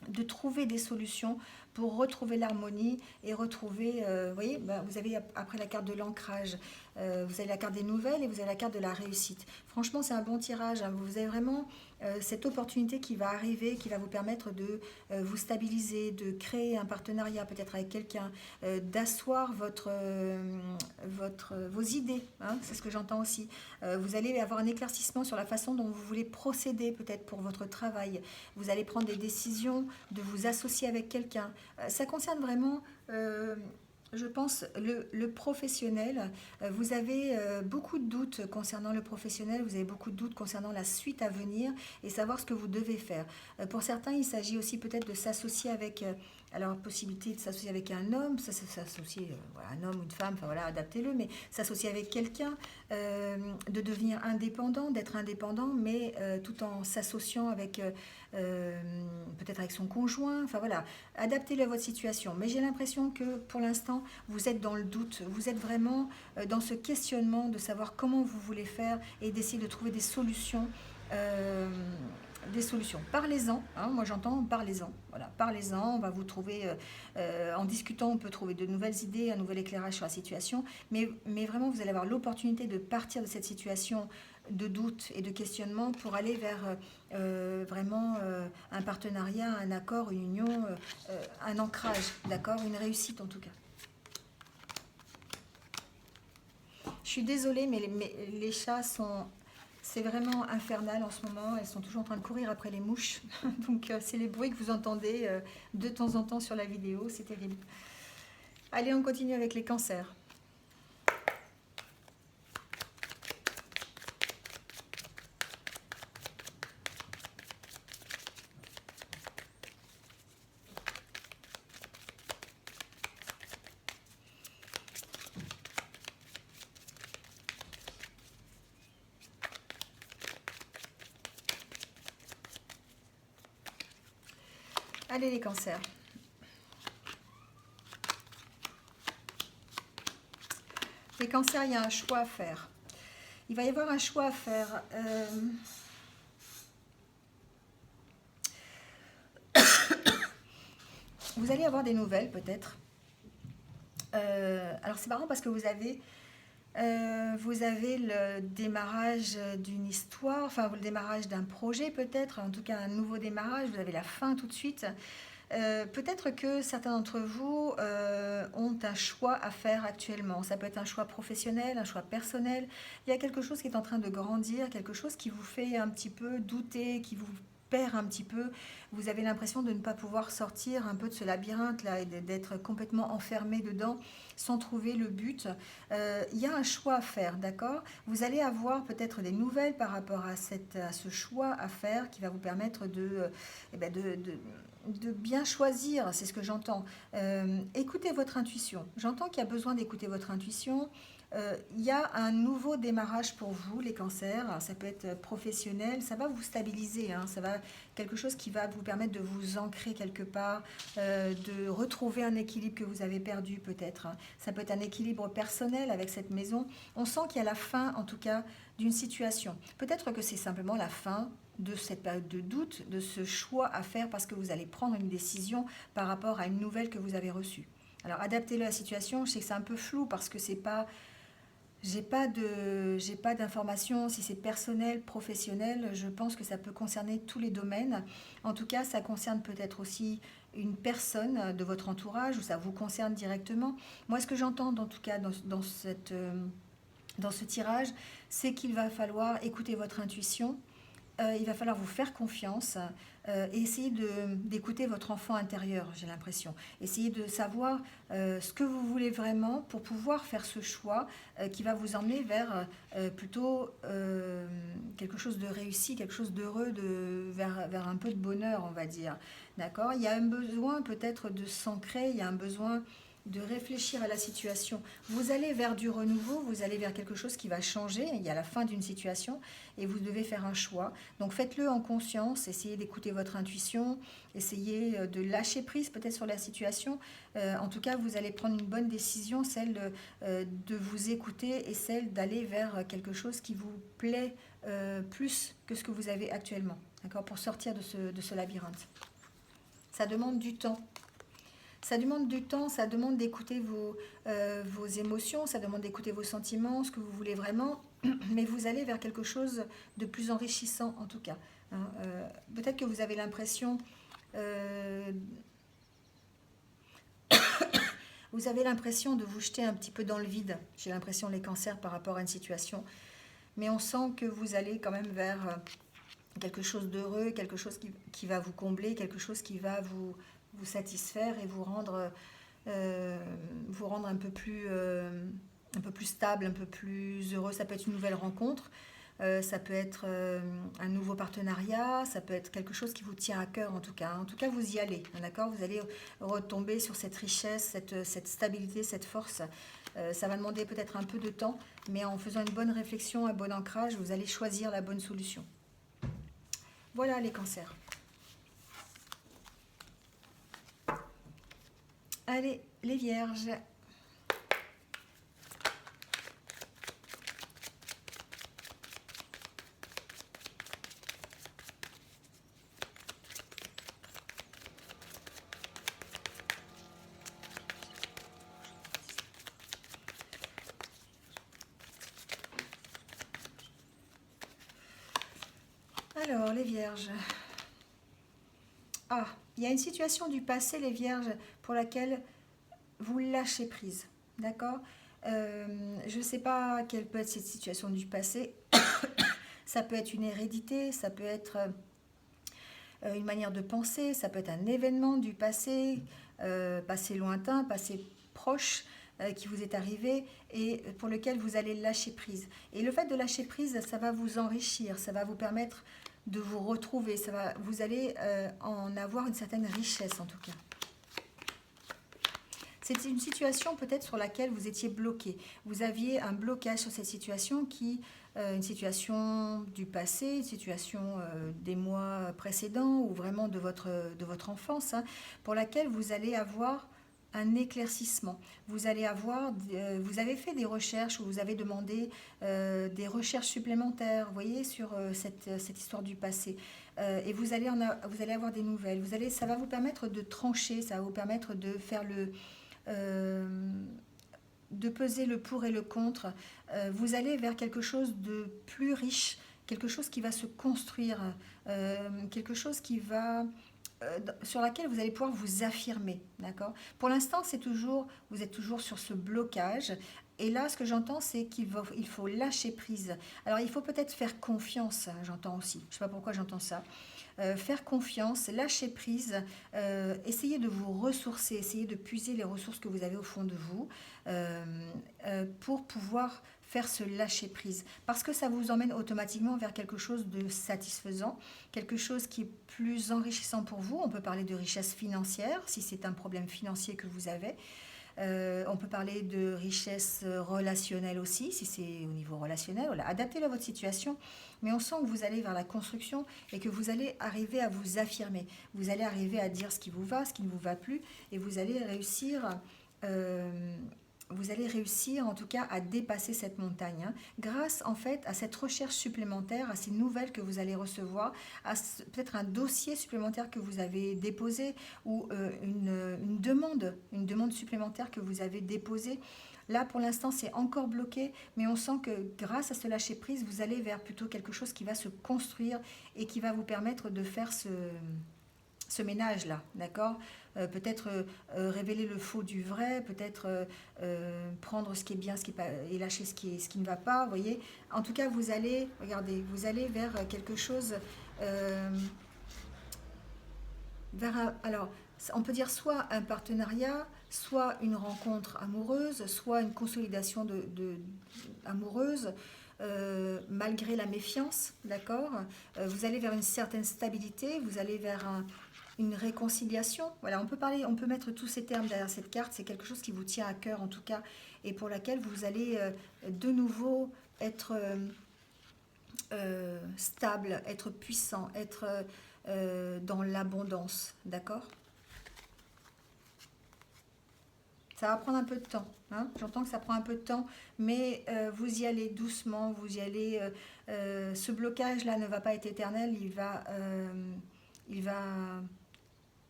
de trouver des solutions pour retrouver l'harmonie et retrouver, vous voyez, vous avez après la carte de l'ancrage, vous avez la carte des nouvelles et vous avez la carte de la réussite. Franchement, c'est un bon tirage, hein. Vous avez vraiment cette opportunité qui va arriver, qui va vous permettre de vous stabiliser, de créer un partenariat peut-être avec quelqu'un, d'asseoir vos idées, hein, c'est ce que j'entends aussi. Vous allez avoir un éclaircissement sur la façon dont vous voulez procéder peut-être pour votre travail. Vous allez prendre des décisions de vous associer avec quelqu'un. Ça concerne vraiment... je pense le professionnel. Vous avez beaucoup de doutes concernant le professionnel, vous avez beaucoup de doutes concernant la suite à venir et savoir ce que vous devez faire. Pour certains, il s'agit aussi peut-être de s'associer avec, alors possibilité de s'associer avec un homme, ça s'associer, voilà, un homme ou une femme, enfin voilà, adaptez-le, mais s'associer avec quelqu'un, de devenir indépendant, d'être indépendant, mais tout en s'associant avec peut-être avec son conjoint, enfin voilà, adaptez-le à votre situation. Mais j'ai l'impression que pour l'instant, vous êtes dans le doute, vous êtes vraiment dans ce questionnement de savoir comment vous voulez faire et d'essayer de trouver des solutions. euh, des solutions. Parlez-en, hein, moi j'entends parlez-en. Voilà, parlez-en, on va vous trouver, en discutant, on peut trouver de nouvelles idées, un nouvel éclairage sur la situation, mais vraiment vous allez avoir l'opportunité de partir de cette situation de doute et de questionnement pour aller vers vraiment un partenariat, un accord, une union, un ancrage, d'accord, une réussite en tout cas. Je suis désolée, mais les chats sont... C'est vraiment infernal en ce moment. Elles sont toujours en train de courir après les mouches. Donc, c'est les bruits que vous entendez de temps en temps sur la vidéo. C'est terrible. Allez, on continue avec les cancers. Allez, les cancers. Les cancers, il y a un choix à faire. Il va y avoir un choix à faire. Vous allez avoir des nouvelles, peut-être. Alors, c'est marrant parce que vous avez le démarrage d'une histoire, enfin le démarrage d'un projet peut-être, en tout cas un nouveau démarrage, vous avez la fin tout de suite. Peut-être que certains d'entre vous ont un choix à faire actuellement. Ça peut être un choix professionnel, un choix personnel. Il y a quelque chose qui est en train de grandir, quelque chose qui vous fait un petit peu douter, qui vous perd un petit peu. Vous avez l'impression de ne pas pouvoir sortir un peu de ce labyrinthe là et d'être complètement enfermé dedans sans trouver le but. Il y a un choix à faire, d'accord? Vous allez avoir peut-être des nouvelles par rapport à ce choix à faire qui va vous permettre de bien choisir, c'est ce que j'entends. Écoutez votre intuition. J'entends qu'il y a besoin d'écouter votre intuition. Il y a un nouveau démarrage pour vous, les cancers. Alors, ça peut être professionnel, ça va vous stabiliser, hein, ça va quelque chose qui va vous permettre de vous ancrer quelque part, de retrouver un équilibre que vous avez perdu peut-être. Hein. Ça peut être un équilibre personnel avec cette maison. On sent qu'il y a la fin, en tout cas, d'une situation. Peut-être que c'est simplement la fin de cette période de doute, de ce choix à faire parce que vous allez prendre une décision par rapport à une nouvelle que vous avez reçue. Alors adaptez-le à la situation. Je sais que c'est un peu flou parce que c'est pas, j'ai pas d'informations si c'est personnel, professionnel. Je pense que ça peut concerner tous les domaines. En tout cas, ça concerne peut-être aussi une personne de votre entourage ou ça vous concerne directement. Moi, ce que j'entends en tout cas dans ce tirage, c'est qu'il va falloir écouter votre intuition. Il va falloir vous faire confiance et essayer d'écouter votre enfant intérieur, j'ai l'impression. Essayez de savoir ce que vous voulez vraiment pour pouvoir faire ce choix qui va vous emmener vers plutôt quelque chose de réussi, quelque chose d'heureux, vers un peu de bonheur, on va dire. D'accord? Il y a un besoin peut-être de s'ancrer, il y a un besoin de réfléchir à la situation. Vous allez vers du renouveau, vous allez vers quelque chose qui va changer, il y a la fin d'une situation et vous devez faire un choix. Donc faites-le en conscience, essayez d'écouter votre intuition, essayez de lâcher prise peut-être sur la situation. En tout cas, vous allez prendre une bonne décision, celle de vous écouter et celle d'aller vers quelque chose qui vous plaît plus que ce que vous avez actuellement, d'accord, pour sortir de ce labyrinthe. Ça demande du temps. Ça demande du temps, ça demande d'écouter vos émotions, ça demande d'écouter vos sentiments, ce que vous voulez vraiment, mais vous allez vers quelque chose de plus enrichissant en tout cas. Hein. Peut-être que vous avez l'impression euh, de vous jeter un petit peu dans le vide. J'ai l'impression les cancers par rapport à une situation, mais on sent que vous allez quand même vers quelque chose d'heureux, quelque chose qui va vous combler, quelque chose qui va vous satisfaire et vous rendre un peu plus stable, un peu plus heureux. Ça peut être une nouvelle rencontre, ça peut être un nouveau partenariat, ça peut être quelque chose qui vous tient à cœur en tout cas. En tout cas, vous y allez, d'accord? Vous allez retomber sur cette richesse, cette stabilité, cette force. Ça va demander peut-être un peu de temps, mais en faisant une bonne réflexion, un bon ancrage, vous allez choisir la bonne solution. Voilà les cancers. Allez, les vierges. Alors, les vierges. Ah, il y a une situation du passé, les vierges, pour laquelle vous lâchez prise. D'accord. Je ne sais pas quelle peut être cette situation du passé. Ça peut être une hérédité, ça peut être une manière de penser, ça peut être un événement du passé, passé lointain, passé proche, qui vous est arrivé et pour lequel vous allez lâcher prise. Et le fait de lâcher prise, ça va vous enrichir, ça va vous permettre de vous retrouver, vous allez en avoir une certaine richesse en tout cas. C'est une situation peut-être sur laquelle vous étiez bloqué. Vous aviez un blocage sur cette situation une situation du passé, une situation des mois précédents ou vraiment de votre enfance, hein, pour laquelle vous allez avoir un éclaircissement. Vous avez fait des recherches ou vous avez demandé des recherches supplémentaires, vous voyez, sur cette histoire du passé. Et vous allez avoir des nouvelles. Ça va vous permettre de trancher, ça va vous permettre de faire de peser le pour et le contre. Vous allez vers quelque chose de plus riche, quelque chose qui va se construire, quelque chose sur laquelle vous allez pouvoir vous affirmer, d'accord? Pour l'instant, vous êtes toujours sur ce blocage. Et là, ce que j'entends, c'est il faut lâcher prise. Alors, il faut peut-être faire confiance, j'entends aussi. Je ne sais pas pourquoi j'entends ça. Faire confiance, lâcher prise, essayez de vous ressourcer, essayez de puiser les ressources que vous avez au fond de vous pour pouvoir faire ce lâcher prise. Parce que ça vous emmène automatiquement vers quelque chose de satisfaisant, quelque chose qui est plus enrichissant pour vous. On peut parler de richesse financière, si c'est un problème financier que vous avez. On peut parler de richesse relationnelle aussi, si c'est au niveau relationnel. Voilà. Adaptez-le à votre situation, mais on sent que vous allez vers la construction et que vous allez arriver à vous affirmer. Vous allez arriver à dire ce qui vous va, ce qui ne vous va plus, et vous allez réussir en tout cas à dépasser cette montagne, hein, grâce en fait à cette recherche supplémentaire, à ces nouvelles que vous allez recevoir, à peut-être un dossier supplémentaire que vous avez déposé ou une demande supplémentaire que vous avez déposée. Là, pour l'instant, c'est encore bloqué, mais on sent que grâce à ce lâcher-prise, vous allez vers plutôt quelque chose qui va se construire et qui va vous permettre de faire ce ménage-là, d'accord? Peut-être révéler le faux du vrai, peut-être prendre ce qui est bien, ce qui est pas, et lâcher ce qui ne va pas, vous voyez. En tout cas, vous allez vers quelque chose, euh, alors, on peut dire soit un partenariat, soit une rencontre amoureuse, soit une consolidation amoureuse, malgré la méfiance, d'accord. Vous allez vers une certaine stabilité, vous allez vers une réconciliation. Voilà, on peut mettre tous ces termes derrière cette carte. C'est quelque chose qui vous tient à cœur en tout cas, et pour laquelle vous allez de nouveau être stable, être puissant, être dans l'abondance, d'accord? Ça va prendre un peu de temps, hein. J'entends que ça prend un peu de temps, mais vous y allez doucement, vous y allez. Ce blocage-là ne va pas être éternel, il va.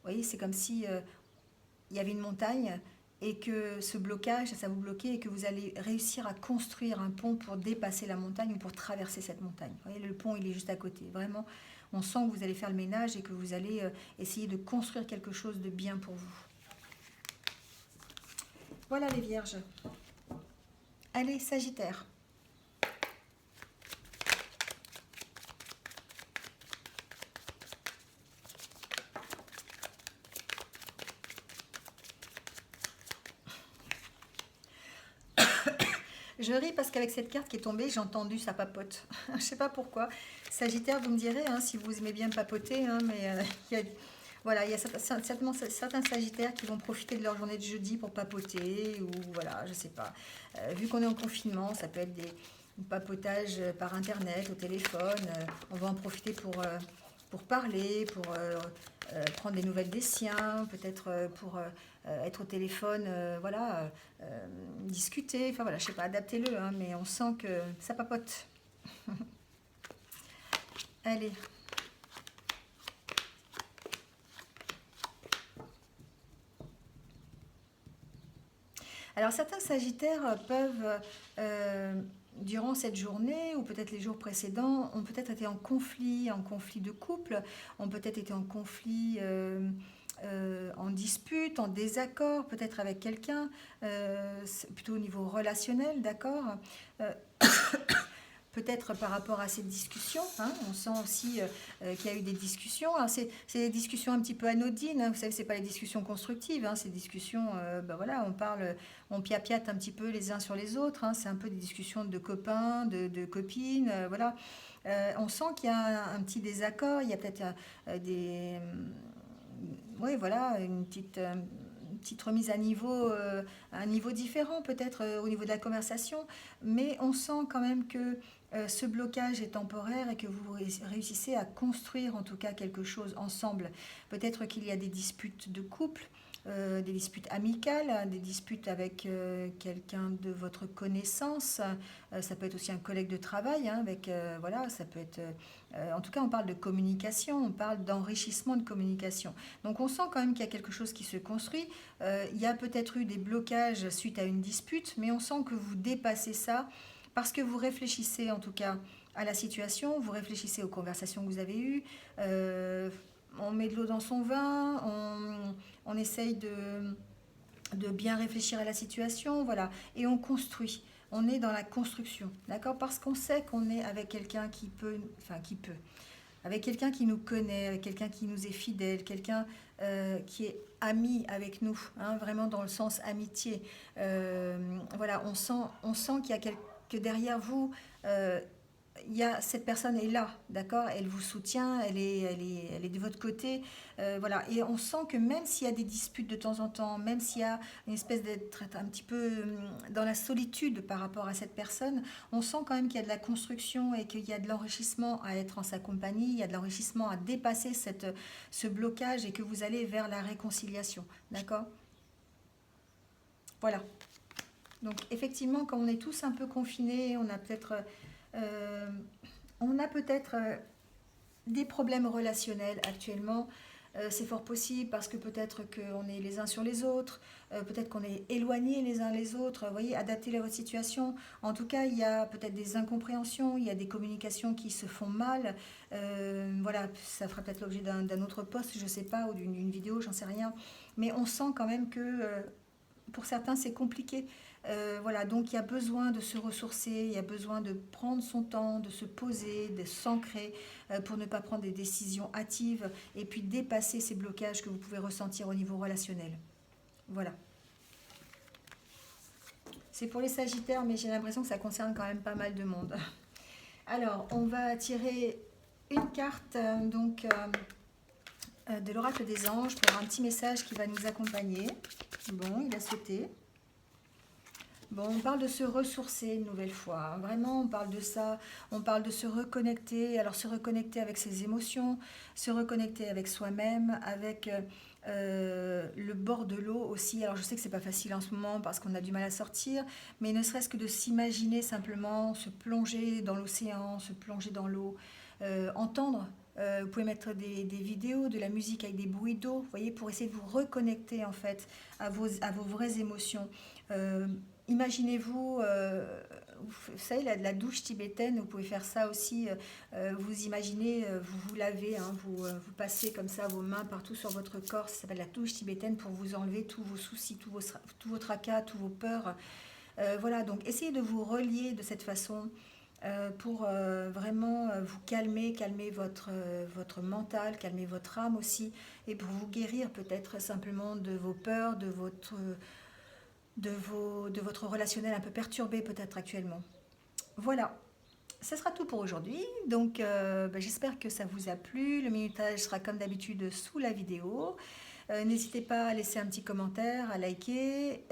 Vous voyez, c'est comme si il y avait une montagne et que ce blocage, ça vous bloquait et que vous allez réussir à construire un pont pour dépasser la montagne ou pour traverser cette montagne. Vous voyez, le pont, il est juste à côté. Vraiment, on sent que vous allez faire le ménage et que vous allez essayer de construire quelque chose de bien pour vous. Voilà les vierges. Allez, Sagittaire. Je ris parce qu'avec cette carte qui est tombée, j'ai entendu ça papote. Je ne sais pas pourquoi. Sagittaire, vous me direz hein, si vous aimez bien papoter, hein, mais voilà, il y a certainement certains Sagittaires qui vont profiter de leur journée de jeudi pour papoter, ou voilà, je ne sais pas. Vu qu'on est en confinement, ça peut être des papotages par Internet, au téléphone. On va en profiter pour parler, pour prendre des nouvelles des siens, peut-être pour être au téléphone, voilà, discuter, enfin voilà, je sais pas, adaptez-le, hein, mais on sent que ça papote. Allez. Alors certains Sagittaires peuvent, durant cette journée, ou peut-être les jours précédents, ont peut-être été en conflit de couple, ont peut-être été en conflit, en dispute, en désaccord, peut-être avec quelqu'un, plutôt au niveau relationnel, d'accord. Peut-être par rapport à cette discussion, hein, on sent aussi qu'il y a eu des discussions. Alors c'est des discussions un petit peu anodines, hein, vous savez, c'est pas les discussions constructives, hein, c'est des discussions, ben voilà, on parle, on piapiate un petit peu les uns sur les autres, hein, c'est un peu des discussions de copains, de copines, voilà. On sent qu'il y a un petit désaccord, il y a peut-être des... Oui, voilà, une petite remise à un niveau différent peut-être au niveau de la conversation, mais on sent quand même que ce blocage est temporaire et que vous réussissez à construire en tout cas quelque chose ensemble. Peut-être qu'il y a des disputes de couple, des disputes amicales, hein, des disputes avec quelqu'un de votre connaissance. Ça peut être aussi un collègue de travail, hein, avec voilà, ça peut être. En tout cas, on parle de communication, on parle d'enrichissement de communication. Donc, on sent quand même qu'il y a quelque chose qui se construit. Il y a peut-être eu des blocages suite à une dispute, mais on sent que vous dépassez ça parce que vous réfléchissez en tout cas à la situation, vous réfléchissez aux conversations que vous avez eues. On met de l'eau dans son vin, on essaye de bien réfléchir à la situation, voilà, et on construit. On est dans la construction, d'accord? Parce qu'on sait qu'on est avec quelqu'un avec quelqu'un qui nous connaît, avec quelqu'un qui nous est fidèle, quelqu'un qui est ami avec nous, hein, vraiment dans le sens amitié. Voilà, on sent qu'il y a que derrière vous, il y a, cette personne est là, d'accord? Elle vous soutient, elle est de votre côté, voilà. Et on sent que même s'il y a des disputes de temps en temps, même s'il y a une espèce d'être un petit peu dans la solitude par rapport à cette personne, on sent quand même qu'il y a de la construction et qu'il y a de l'enrichissement à être en sa compagnie, il y a de l'enrichissement à dépasser ce blocage et que vous allez vers la réconciliation, d'accord? Voilà. Donc effectivement, quand on est tous un peu confinés, euh, on a peut-être des problèmes relationnels actuellement. C'est fort possible parce que peut-être qu'on est les uns sur les autres, peut-être qu'on est éloignés les uns les autres. Vous voyez, adaptez-les à votre situation. En tout cas, il y a peut-être des incompréhensions, il y a des communications qui se font mal. Voilà, ça fera peut-être l'objet d'un autre post, je ne sais pas, ou d'une vidéo, j'en sais rien. Mais on sent quand même que pour certains, c'est compliqué. Voilà, donc il y a besoin de se ressourcer, il y a besoin de prendre son temps, de se poser, de s'ancrer pour ne pas prendre des décisions hâtives et puis dépasser ces blocages que vous pouvez ressentir au niveau relationnel. Voilà. C'est pour les Sagittaires, mais j'ai l'impression que ça concerne quand même pas mal de monde. Alors, on va tirer une carte de l'oracle des anges pour un petit message qui va nous accompagner. Bon, il a sauté. Bon, on parle de se ressourcer une nouvelle fois. Vraiment, on parle de ça. On parle de se reconnecter. Alors, se reconnecter avec ses émotions, se reconnecter avec soi-même, avec le bord de l'eau aussi. Alors, je sais que c'est pas facile en ce moment parce qu'on a du mal à sortir, mais ne serait-ce que de s'imaginer simplement se plonger dans l'océan, se plonger dans l'eau, entendre Vous pouvez mettre des vidéos, de la musique avec des bruits d'eau, vous voyez, pour essayer de vous reconnecter en fait à vos vraies émotions. Euh, Imaginez-vous, vous savez, la douche tibétaine, vous pouvez faire ça aussi. Vous imaginez, vous vous lavez, hein, vous passez comme ça vos mains partout sur votre corps. Ça s'appelle la douche tibétaine pour vous enlever tous vos soucis, tous vos tracas, tous vos peurs. Voilà, donc essayez de vous relier de cette façon pour vraiment vous calmer, calmer votre mental, calmer votre âme aussi, et pour vous guérir peut-être simplement de vos peurs, de votre relationnel un peu perturbé peut-être actuellement. Voilà, ce sera tout pour aujourd'hui. Donc j'espère que ça vous a plu. Le minutage sera comme d'habitude sous la vidéo. N'hésitez pas à laisser un petit commentaire, à liker.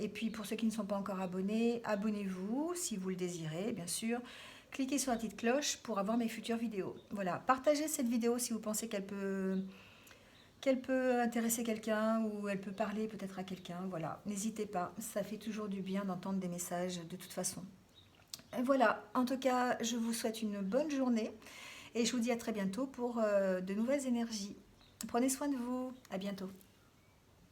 Et puis pour ceux qui ne sont pas encore abonnés, abonnez-vous si vous le désirez, bien sûr. Cliquez sur la petite cloche pour avoir mes futures vidéos. Voilà, partagez cette vidéo si vous pensez qu'elle peut intéresser quelqu'un ou elle peut parler peut-être à quelqu'un. Voilà, n'hésitez pas, ça fait toujours du bien d'entendre des messages de toute façon. Et voilà, en tout cas, je vous souhaite une bonne journée et je vous dis à très bientôt pour de nouvelles énergies. Prenez soin de vous, à bientôt.